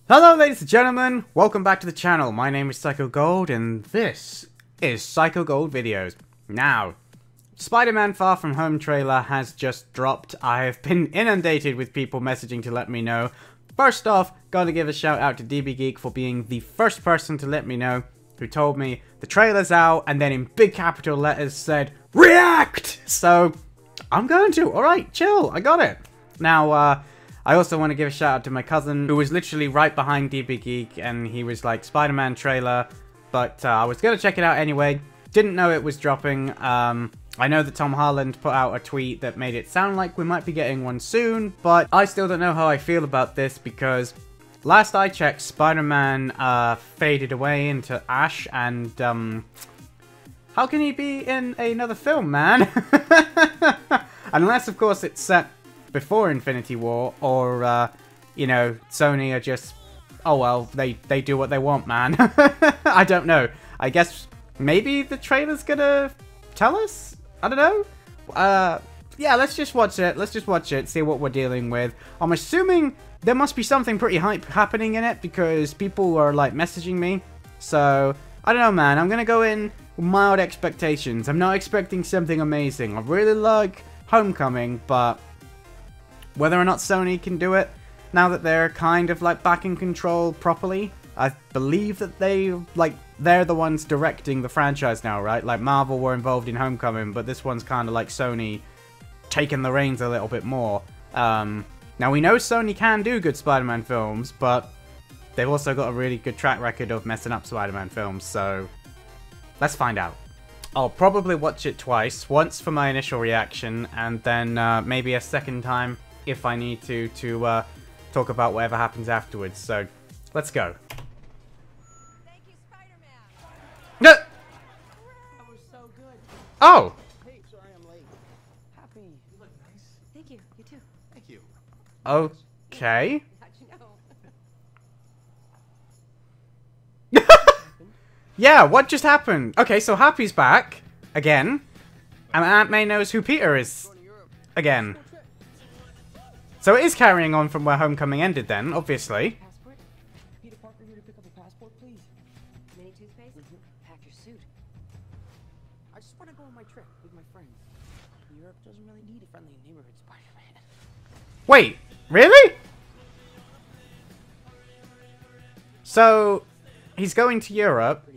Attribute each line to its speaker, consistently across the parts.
Speaker 1: Hello ladies and gentlemen, welcome back to the channel. My name is Psycho Gold and this is Psycho Gold Videos. Now, Spider-Man Far From Home trailer has just dropped. I have been inundated with people messaging to let me know. First off, gotta give a shout out to DeeBeeGeek for being the first person to let me know, who told me the trailer's out and then in big capital letters said, REACT! So, I'm going to. Alright, chill, I got it. Now, I also want to give a shout out to my cousin, who was literally right behind DeeBeeGeek, and he was like, Spider-Man trailer, but I was going to check it out anyway. Didn't know it was dropping. I know that Tom Holland put out a tweet that made it sound like we might be getting one soon, but I still don't know how I feel about this, because last I checked, Spider-Man faded away into ash, and how can he be in another film, man? Unless, of course, it's set before Infinity War, or, you know, Sony are just, oh well, they do what they want, man. I don't know. I guess maybe the trailer's gonna tell us? I don't know. Yeah, let's just watch it. Let's just watch it, see what we're dealing with. I'm assuming there must be something pretty hype happening in it, because people are, like, messaging me. So, I don't know, man. I'm gonna go in with mild expectations. I'm not expecting something amazing. I really like Homecoming, but whether or not Sony can do it, now that they're kind of like back in control properly, I believe that they're the ones directing the franchise now, right? Like Marvel were involved in Homecoming, but this one's kind of like Sony taking the reins a little bit more. Now we know Sony can do good Spider-Man films, but they've also got a really good track record of messing up Spider-Man films, so let's find out. I'll probably watch it twice, once for my initial reaction, and then maybe a second time if I need to talk about whatever happens afterwards. So, let's go.
Speaker 2: Thank you, Spider-Man.
Speaker 1: No!
Speaker 3: That was so good.
Speaker 1: Oh!
Speaker 3: Hey, sorry I'm late. Happy. You look nice.
Speaker 2: Thank you. You too.
Speaker 3: Thank you.
Speaker 1: Okay.
Speaker 2: How'd you know?
Speaker 1: Yeah, what just happened? Okay, so Happy's back. Again. And Aunt May knows who Peter is. Again. So it is carrying on from where Homecoming ended then, obviously.
Speaker 2: Passport?
Speaker 3: Peter Parker here to pick up a passport, please.
Speaker 2: Mini toothpaste? Pack your suit.
Speaker 3: I just want to go on my trip with my friends. Europe doesn't really need a friendly neighborhood Spider-Man.
Speaker 1: Wait, really? So, he's going to Europe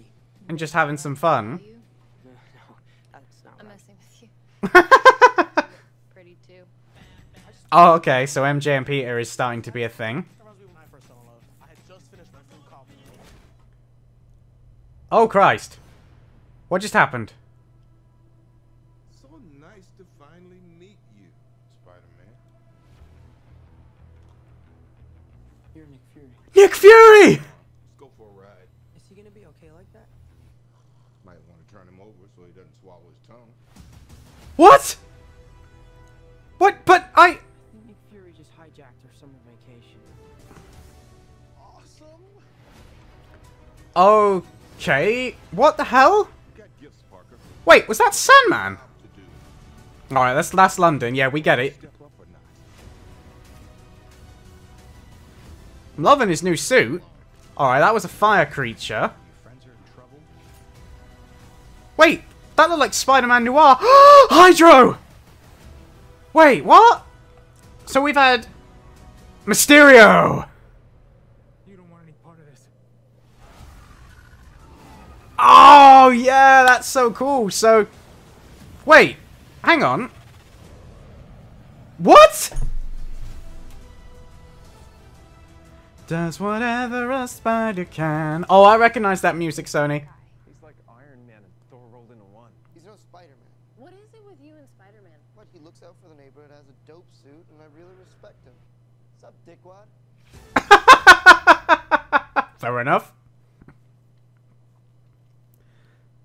Speaker 1: and just having some fun.
Speaker 2: You?
Speaker 3: No, that's not
Speaker 2: I'm
Speaker 3: right.
Speaker 2: messing with you. Pretty too.
Speaker 1: Oh, okay, so MJ and Peter is starting to be a thing.
Speaker 3: Reminds me when I first fell in love. I had just finished my food coffee.
Speaker 1: Oh, Christ. What just happened?
Speaker 4: So nice to finally meet you, Spider-Man.
Speaker 3: You're Nick Fury.
Speaker 1: Nick Fury!
Speaker 4: Let's go for a ride.
Speaker 3: Is he gonna be okay like that?
Speaker 4: Might want to turn him over so he doesn't swallow his tongue.
Speaker 1: What? What? But I...
Speaker 3: I think Nick Fury just hijacked our summer vacation.
Speaker 4: Awesome.
Speaker 1: Okay. What the hell?
Speaker 4: You got gifts, Parker.
Speaker 1: Wait, was that Sandman?
Speaker 4: To do.
Speaker 1: Alright, that's London. Yeah, we get it.
Speaker 4: Step up or not?
Speaker 1: I'm loving his new suit. Alright, that was a fire creature.
Speaker 4: Your friends are in trouble.
Speaker 1: Wait, that looked like Spider-Man Noir. Hydro! Wait, what? So we've had Mysterio.
Speaker 3: You don't want any part of this.
Speaker 1: Oh, yeah, that's so cool. So, wait, hang on. What? Does whatever a spider can. Oh, I recognize that music, Sony.
Speaker 5: He's like Iron Man and Thor rolled into one.
Speaker 6: He's no Spider-Man.
Speaker 2: What is it with you and Spider-Man?
Speaker 6: What, he looks out for the neighborhood, has a dope suit, and I really respect him. What's up, dickwad?
Speaker 1: Fair enough.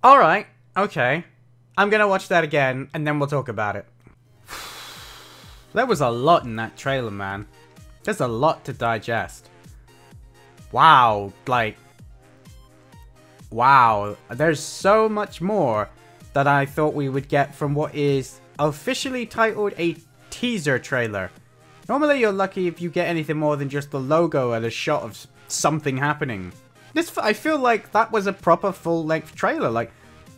Speaker 1: Alright, okay. I'm gonna watch that again, and then we'll talk about it. There was a lot in that trailer, man. There's a lot to digest. Wow, like... Wow, there's so much more that I thought we would get from what is officially titled a teaser trailer. Normally you're lucky if you get anything more than just the logo and a shot of something happening. I feel like that was a proper full-length trailer. Like,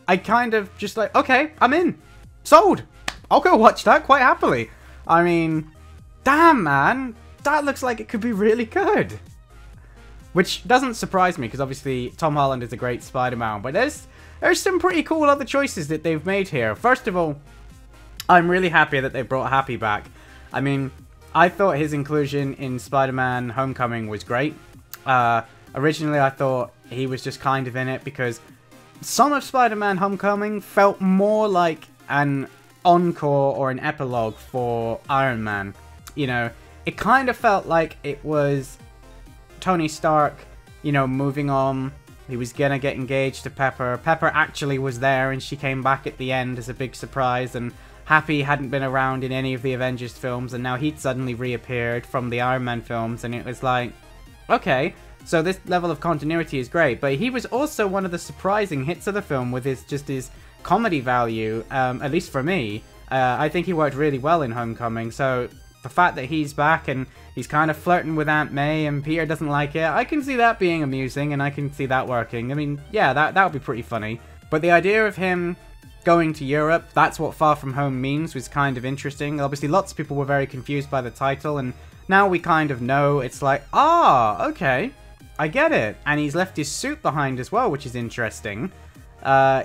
Speaker 1: I kind of just like, okay, I'm in. Sold. I'll go watch that quite happily. I mean, damn, man. That looks like it could be really good. Which doesn't surprise me, because obviously Tom Holland is a great Spider-Man. But there's some pretty cool other choices that they've made here. First of all, I'm really happy that they brought Happy back. I mean, I thought his inclusion in Spider-Man Homecoming was great. Originally, I thought he was just kind of in it because some of Spider-Man Homecoming felt more like an encore or an epilogue for Iron Man. You know, it kind of felt like it was Tony Stark, you know, moving on. He was gonna get engaged to Pepper. Pepper actually was there and she came back at the end as a big surprise, and Happy hadn't been around in any of the Avengers films, and now he'd suddenly reappeared from the Iron Man films, and it was like, okay, so this level of continuity is great. But he was also one of the surprising hits of the film with his comedy value, at least for me. I think he worked really well in Homecoming, so the fact that he's back and he's kind of flirting with Aunt May and Peter doesn't like it, I can see that being amusing and I can see that working. I mean, yeah, that would be pretty funny. But the idea of him going to Europe, that's what Far From Home means, was kind of interesting. Obviously, lots of people were very confused by the title, and now we kind of know. It's like, ah, okay, I get it. And he's left his suit behind as well, which is interesting.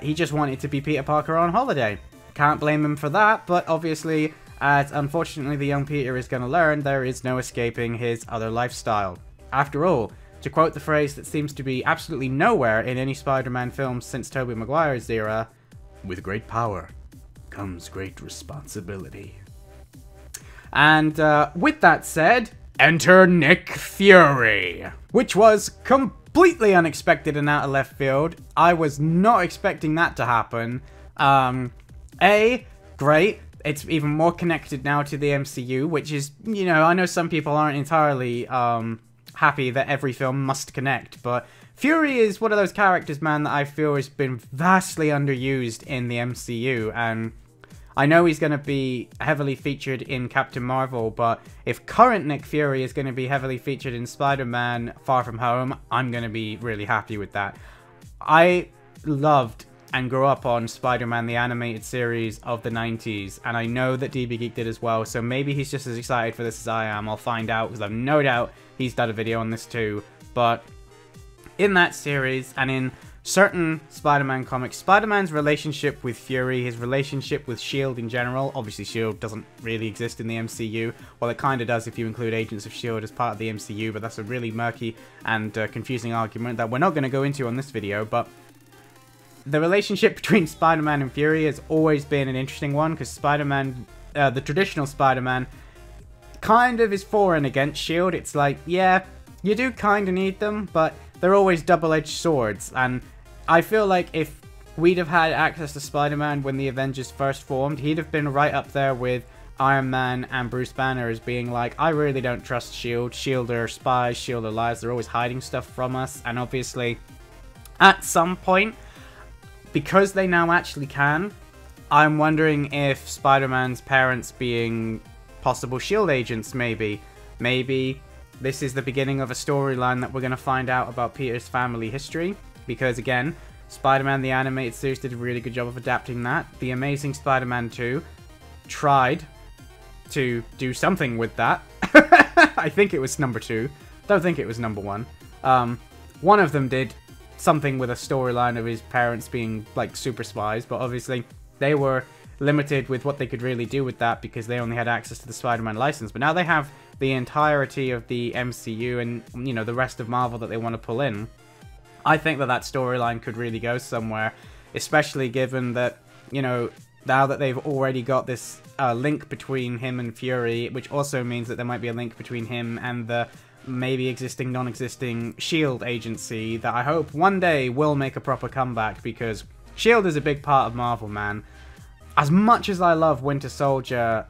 Speaker 1: He just wanted to be Peter Parker on holiday. Can't blame him for that, but obviously, as unfortunately the young Peter is going to learn, there is no escaping his other lifestyle. After all, to quote the phrase that seems to be absolutely nowhere in any Spider-Man films since Tobey Maguire's era, with great power comes great responsibility. And with that said, enter Nick Fury, which was completely unexpected and out of left field. I was not expecting that to happen. Great. It's even more connected now to the MCU, which is, you know, I know some people aren't entirely happy that every film must connect, but Fury is one of those characters, man, that I feel has been vastly underused in the MCU, and I know he's going to be heavily featured in Captain Marvel, but if current Nick Fury is going to be heavily featured in Spider-Man Far From Home, I'm going to be really happy with that. I loved and grew up on Spider-Man the animated series of the 90s, and I know that DeeBeeGeek did as well, so maybe he's just as excited for this as I am. I'll find out, because I've no doubt he's done a video on this too. But in that series, and in certain Spider-Man comics, Spider-Man's relationship with Fury, his relationship with S.H.I.E.L.D. in general, obviously S.H.I.E.L.D. doesn't really exist in the MCU, well, it kind of does if you include Agents of S.H.I.E.L.D. as part of the MCU, but that's a really murky and confusing argument that we're not going to go into on this video. But the relationship between Spider-Man and Fury has always been an interesting one, because Spider-Man, the traditional Spider-Man, kind of is for and against S.H.I.E.L.D. It's like, yeah, you do kind of need them, but they're always double-edged swords, and I feel like if we'd have had access to Spider-Man when the Avengers first formed, he'd have been right up there with Iron Man and Bruce Banner as being like, I really don't trust S.H.I.E.L.D. S.H.I.E.L.D. are spies, S.H.I.E.L.D. are lies, they're always hiding stuff from us, and obviously, at some point, because they now actually can, I'm wondering if Spider-Man's parents being possible S.H.I.E.L.D. agents, maybe this is the beginning of a storyline that we're going to find out about Peter's family history, because again, Spider-Man the Animated Series did a really good job of adapting that. The Amazing Spider-Man 2 tried to do something with that. I think it was number 2. Don't think it was number 1. One of them did something with a storyline of his parents being like super spies, but obviously they were limited with what they could really do with that because they only had access to the Spider-Man license. But now they have the entirety of the MCU and, you know, the rest of Marvel that they want to pull in. I think that that storyline could really go somewhere, especially given that, you know, now that they've already got this link between him and Fury, which also means that there might be a link between him and the maybe existing, non-existing S.H.I.E.L.D. agency that I hope one day will make a proper comeback, because S.H.I.E.L.D. is a big part of Marvel, man. As much as I love Winter Soldier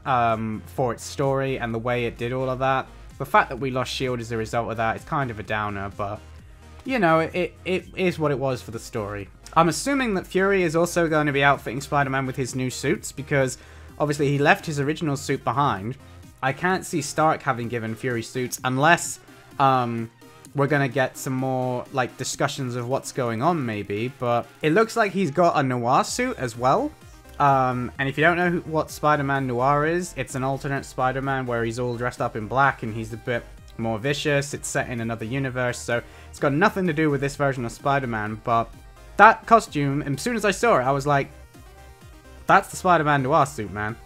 Speaker 1: for its story and the way it did all of that, the fact that we lost S.H.I.E.L.D. as a result of that is kind of a downer, but, you know, it is what it was for the story. I'm assuming that Fury is also going to be outfitting Spider-Man with his new suits, because obviously he left his original suit behind. I can't see Stark having given Fury suits unless we're gonna get some more, like, discussions of what's going on, maybe. But it looks like he's got a noir suit as well. And if you don't know what Spider-Man Noir is, it's an alternate Spider-Man where he's all dressed up in black and he's a bit more vicious. It's set in another universe, so it's got nothing to do with this version of Spider-Man. But that costume, as soon as I saw it, I was like, that's the Spider-Man Noir suit, man.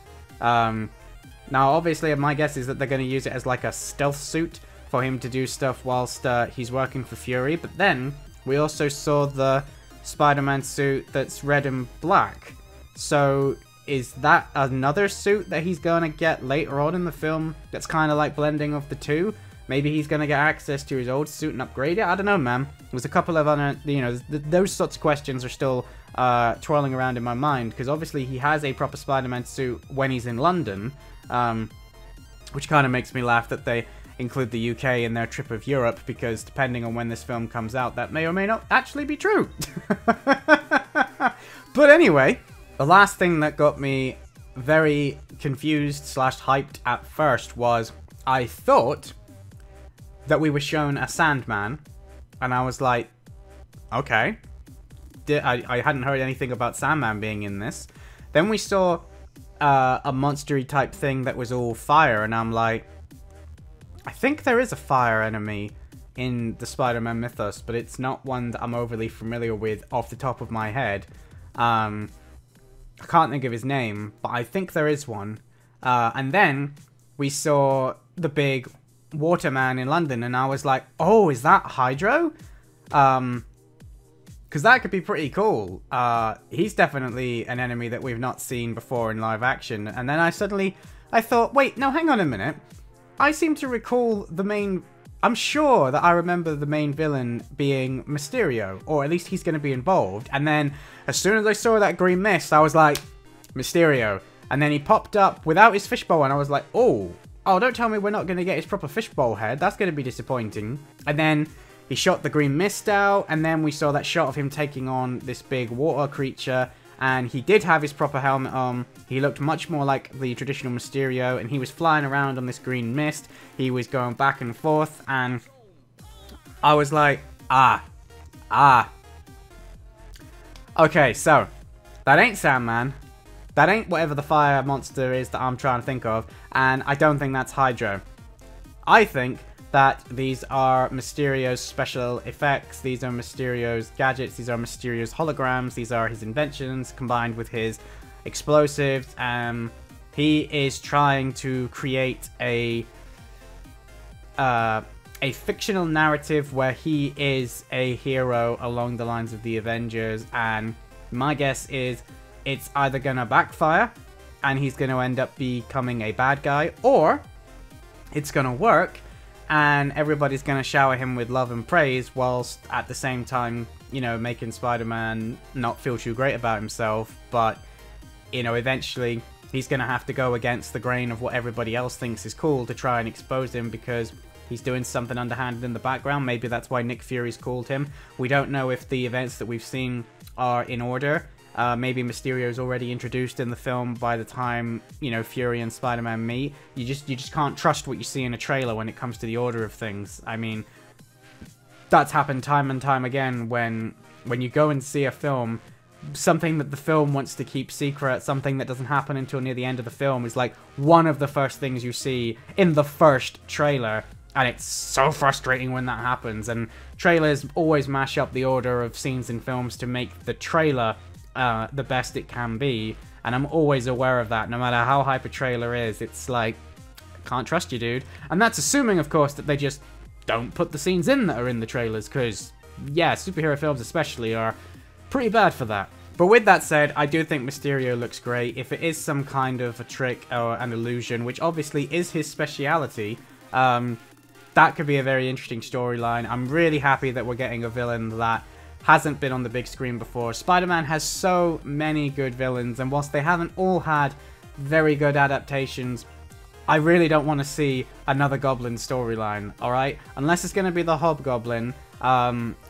Speaker 1: Now, obviously, my guess is that they're going to use it as like a stealth suit for him to do stuff whilst he's working for Fury. But then we also saw the Spider-Man suit that's red and black. So is that another suit that he's going to get later on in the film that's kind of like blending of the two? Maybe he's going to get access to his old suit and upgrade it? I don't know, man. There's a couple of other, you know, those sorts of questions are still twirling around in my mind, because obviously he has a proper Spider-Man suit when he's in London, which kind of makes me laugh that they include the UK in their trip of Europe, because depending on when this film comes out, that may or may not actually be true. But anyway, the last thing that got me very confused / hyped at first was I thought that we were shown a Sandman, and I was like, okay. I hadn't heard anything about Sandman being in this. Then we saw a monstery type thing that was all fire, and I'm like, I think there is a fire enemy in the Spider-Man mythos, but it's not one that I'm overly familiar with off the top of my head. I can't think of his name, but I think there is one. And then we saw the big Waterman in London, and I was like, oh, is that Hydro? Because that could be pretty cool. He's definitely an enemy that we've not seen before in live action. And then I thought, wait, no, hang on a minute. I seem to recall the main... I'm sure that I remember the main villain being Mysterio, or at least he's going to be involved. And then, as soon as I saw that green mist, I was like, Mysterio. And then he popped up without his fishbowl, and I was like, oh, don't tell me we're not going to get his proper fishbowl head. That's going to be disappointing. And then he shot the green mist out, and then we saw that shot of him taking on this big water creature. And he did have his proper helmet on. He looked much more like the traditional Mysterio, and he was flying around on this green mist. He was going back and forth, and I was like, okay, so that ain't Sandman. That ain't whatever the fire monster is that I'm trying to think of, and I don't think that's Hydro. I think that these are Mysterio's special effects, these are Mysterio's gadgets, these are Mysterio's holograms, these are his inventions combined with his explosives. He is trying to create a fictional narrative where he is a hero along the lines of the Avengers, and my guess is it's either gonna backfire and he's gonna end up becoming a bad guy, or it's gonna work and everybody's going to shower him with love and praise, whilst at the same time, you know, making Spider-Man not feel too great about himself. But, you know, eventually he's going to have to go against the grain of what everybody else thinks is cool to try and expose him, because he's doing something underhanded in the background. Maybe that's why Nick Fury's called him. We don't know if the events that we've seen are in order. Maybe Mysterio's already introduced in the film by the time, you know, Fury and Spider-Man meet. You just can't trust what you see in a trailer when it comes to the order of things. I mean, that's happened time and time again when you go and see a film, something that the film wants to keep secret, something that doesn't happen until near the end of the film is like one of the first things you see in the first trailer. And it's so frustrating when that happens. And trailers always mash up the order of scenes in films to make the trailer the best it can be, and I'm always aware of that. No matter how hype a trailer is, it's like, I can't trust you, dude. And that's assuming, of course, that they just don't put the scenes in that are in the trailers, because, yeah, superhero films especially are pretty bad for that. But with that said, I do think Mysterio looks great. If it is some kind of a trick or an illusion, which obviously is his speciality, that could be a very interesting storyline. I'm really happy that we're getting a villain that hasn't been on the big screen before. Spider-Man has so many good villains, and whilst they haven't all had very good adaptations, I really don't want to see another Goblin storyline, alright? Unless it's going to be the Hobgoblin,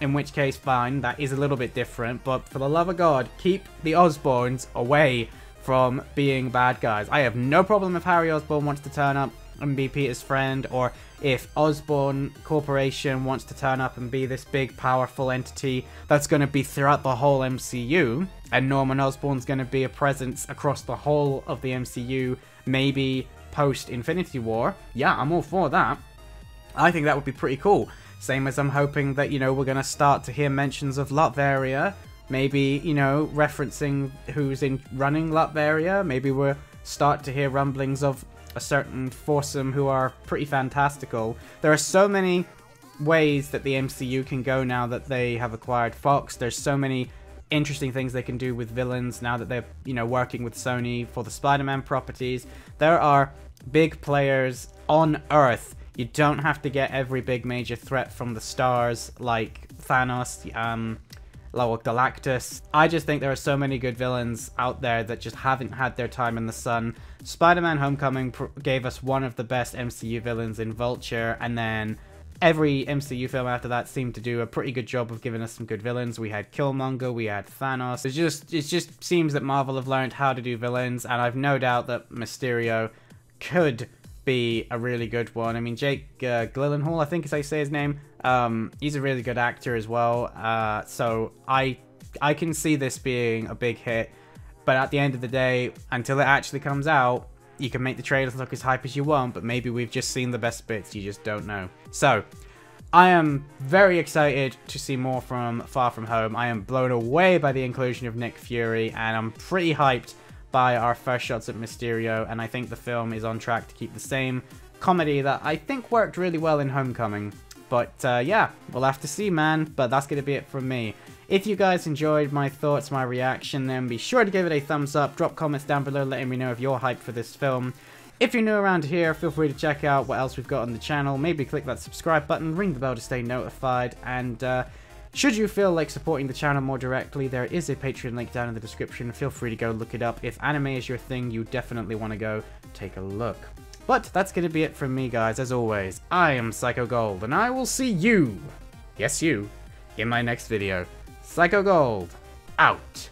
Speaker 1: in which case, fine, that is a little bit different, but for the love of God, keep the Osborns away from being bad guys. I have no problem if Harry Osborn wants to turn up. and be Peter's friend, or if Osborn Corporation wants to turn up and be this big, powerful entity that's going to be throughout the whole MCU, and Norman Osborn's going to be a presence across the whole of the MCU, maybe post-Infinity War, yeah, I'm all for that. I think that would be pretty cool. Same as I'm hoping that, you know, we're going to start to hear mentions of Latveria, maybe, you know, referencing who's running Latveria, maybe we'll start to hear rumblings of a certain foursome who are pretty fantastical. There are so many ways that the MCU can go now that they have acquired Fox. There's so many interesting things they can do with villains now that they're, you know, working with Sony for the Spider-Man properties. There are big players on Earth. You don't have to get every big major threat from the stars like Thanos, Galactus. I just think there are so many good villains out there that just haven't had their time in the sun. Spider-Man Homecoming gave us one of the best MCU villains in Vulture, and then every MCU film after that seemed to do a pretty good job of giving us some good villains. We had Killmonger, we had Thanos. It just seems that Marvel have learned how to do villains, and I've no doubt that Mysterio could be a really good one. I mean, Jake Gyllenhaal, I think is how you say his name. He's a really good actor as well. So I can see this being a big hit. But at the end of the day, until it actually comes out, you can make the trailers look as hype as you want, but maybe we've just seen the best bits, you just don't know. So, I am very excited to see more from Far From Home. I am blown away by the inclusion of Nick Fury, and I'm pretty hyped by our first shots at Mysterio, and I think the film is on track to keep the same comedy that I think worked really well in Homecoming. But yeah, we'll have to see, man, but that's going to be it from me. If you guys enjoyed my thoughts, my reaction, then be sure to give it a thumbs up, drop comments down below letting me know if you're hyped for this film. If you're new around here, feel free to check out what else we've got on the channel, maybe click that subscribe button, ring the bell to stay notified, and should you feel like supporting the channel more directly, there is a Patreon link down in the description. Feel free to go look it up. If anime is your thing, you definitely want to go take a look. But that's going to be it from me, guys. As always, I am Psycho Gold, and I will see you, yes you, in my next video. Psycho Gold, out.